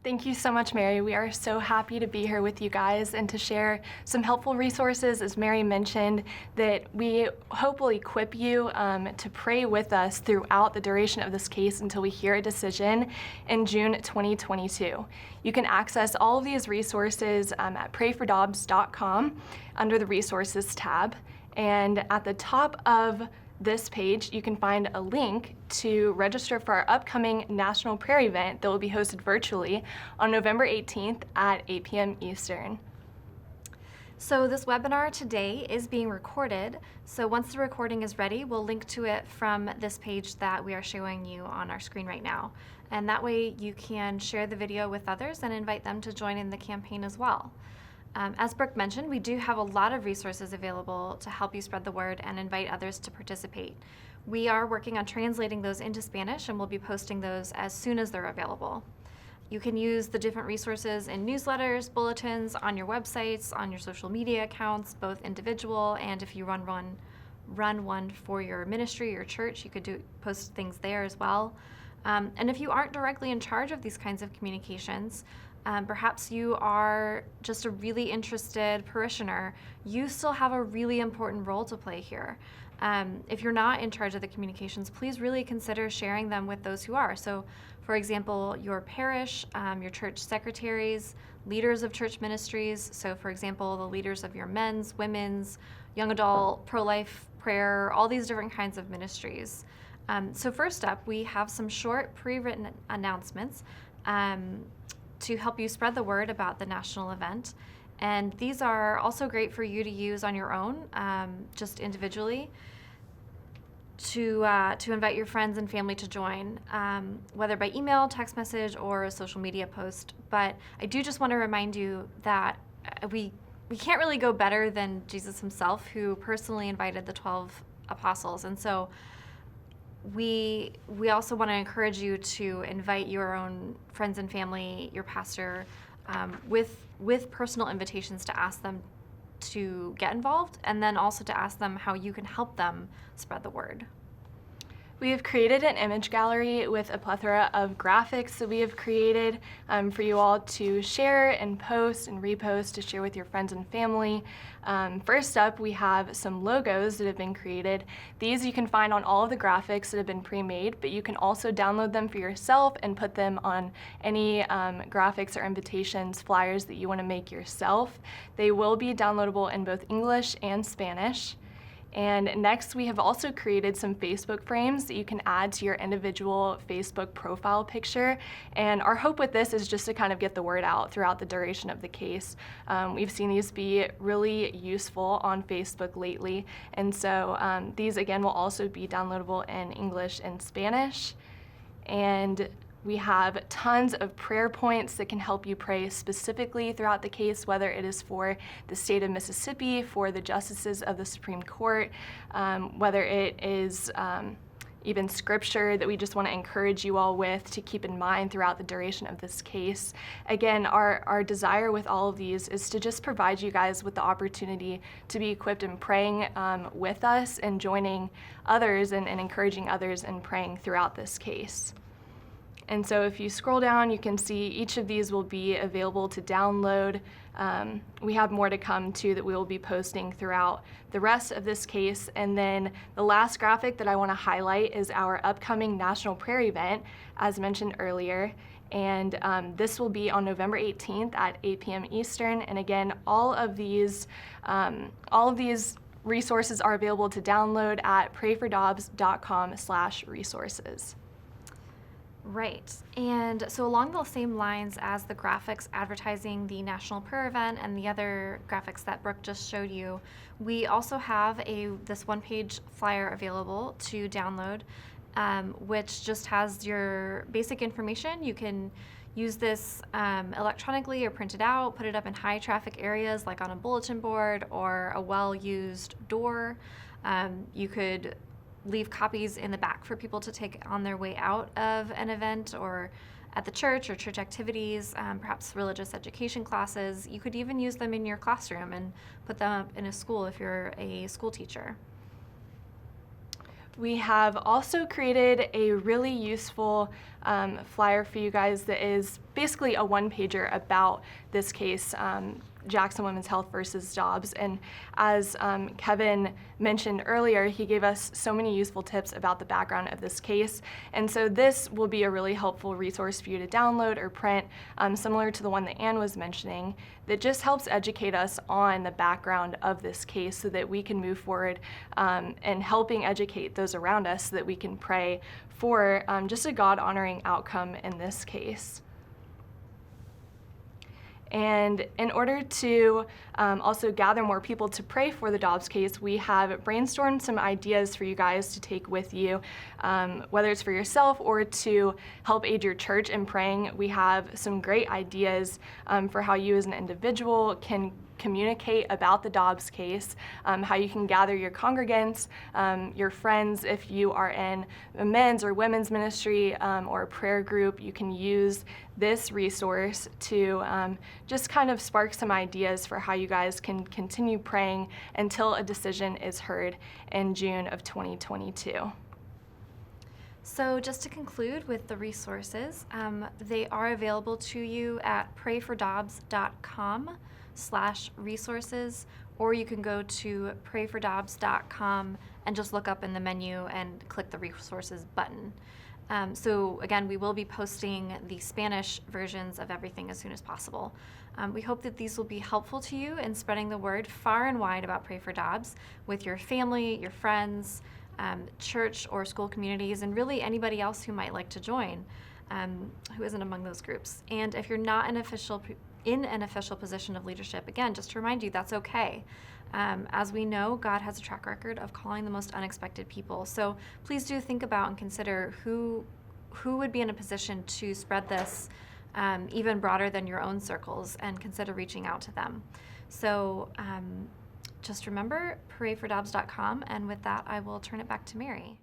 Thank you so much, Mary. We are so happy to be here with you guys and to share some helpful resources, as Mary mentioned, that we hope will equip you to pray with us throughout the duration of this case until we hear a decision in June 2022. You can access all of these resources at prayfordobbs.com under the Resources tab. And at the top of this page, you can find a link to register for our upcoming National Prayer event that will be hosted virtually on November 18th at 8 p.m. Eastern. So this webinar today is being recorded. So once the recording is ready, we'll link to it from this page that we are showing you on our screen right now. And that way you can share the video with others and invite them to join in the campaign as well. As Brooke mentioned, we do have a lot of resources available to help you spread the word and invite others to participate. We are working on translating those into Spanish, and we'll be posting those as soon as they're available. You can use the different resources in newsletters, bulletins, on your websites, on your social media accounts, both individual and if you run one for your ministry or church, you could post things there as well. And if you aren't directly in charge of these kinds of communications, perhaps you are just a really interested parishioner, you still have a really important role to play here. If you're not in charge of the communications, please really consider sharing them with those who are. So, for example, your parish, your church secretaries, leaders of church ministries. So, for example, the leaders of your men's, women's, young adult, pro-life, prayer, all these different kinds of ministries. So first up, we have some short pre-written announcements to help you spread the word about the national event. And these are also great for you to use on your own, just individually, to invite your friends and family to join, whether by email, text message, or a social media post. But I do just want to remind you that we can't really go better than Jesus himself, who personally invited the 12 apostles. And so we also want to encourage you to invite your own friends and family, your pastor, with personal invitations to ask them to get involved, and then also to ask them how you can help them spread the word. We have created an image gallery with a plethora of graphics that we have created for you all to share and post and repost to share with your friends and family. First up, we have some logos that have been created. These you can find on all of the graphics that have been pre-made, but you can also download them for yourself and put them on any graphics or invitations, flyers that you want to make yourself. They will be downloadable in both English and Spanish. And next, we have also created some Facebook frames that you can add to your individual Facebook profile picture. And our hope with this is just to kind of get the word out throughout the duration of the case. We've seen these be really useful on Facebook lately. And so these, again, will also be downloadable in English and Spanish. And we have tons of prayer points that can help you pray specifically throughout the case, whether it is for the state of Mississippi, for the justices of the Supreme Court, whether it is even scripture that we just want to encourage you all with to keep in mind throughout the duration of this case. Again, our desire with all of these is to just provide you guys with the opportunity to be equipped in praying with us and joining others and encouraging others in praying throughout this case. And so if you scroll down, you can see each of these will be available to download. We have more to come too that we will be posting throughout the rest of this case. And then the last graphic that I want to highlight is our upcoming National Prayer event, as mentioned earlier. And this will be on November 18th at 8 p.m. Eastern. And again, all of these resources are available to download at prayfordobbs.com/resources. Right, and so along the same lines as the graphics advertising the National Prayer Event and the other graphics that Brooke just showed you, we also have this one-page flyer available to download, which just has your basic information. You can use this electronically or print it out, put it up in high traffic areas like on a bulletin board or a well-used door. You could leave copies in the back for people to take on their way out of an event or at the church or church activities, perhaps religious education classes. You could even use them in your classroom and put them up in a school if you're a school teacher. We have also created a really useful flyer for you guys that is basically a one-pager about this case, Jackson Women's Health versus Dobbs. And as Kevin mentioned earlier, he gave us so many useful tips about the background of this case. And so this will be a really helpful resource for you to download or print, similar to the one that Anne was mentioning, that just helps educate us on the background of this case so that we can move forward and helping educate those around us so that we can pray for just a God-honoring outcome in this case. And in order to also gather more people to pray for the Dobbs case, we have brainstormed some ideas for you guys to take with you, whether it's for yourself or to help aid your church in praying. We have some great ideas for how you as an individual can communicate about the Dobbs case, how you can gather your congregants, your friends. If you are in a men's or women's ministry or a prayer group, you can use this resource to just kind of spark some ideas for how you guys can continue praying until a decision is heard in June of 2022. So just to conclude with the resources, they are available to you at prayfordobbs.com/resources, or you can go to prayfordobbs.com and just look up in the menu and click the resources button. So again, we will be posting the Spanish versions of everything as soon as possible. We hope that these will be helpful to you in spreading the word far and wide about Pray for Dobbs with your family, your friends, church or school communities, and really anybody else who might like to join who isn't among those groups. And if you're not in an official position of leadership, again, just to remind you, that's okay. As we know, God has a track record of calling the most unexpected people. So please do think about and consider who would be in a position to spread this even broader than your own circles, and consider reaching out to them. So just remember, prayfordobbs.com, and with that, I will turn it back to Mary.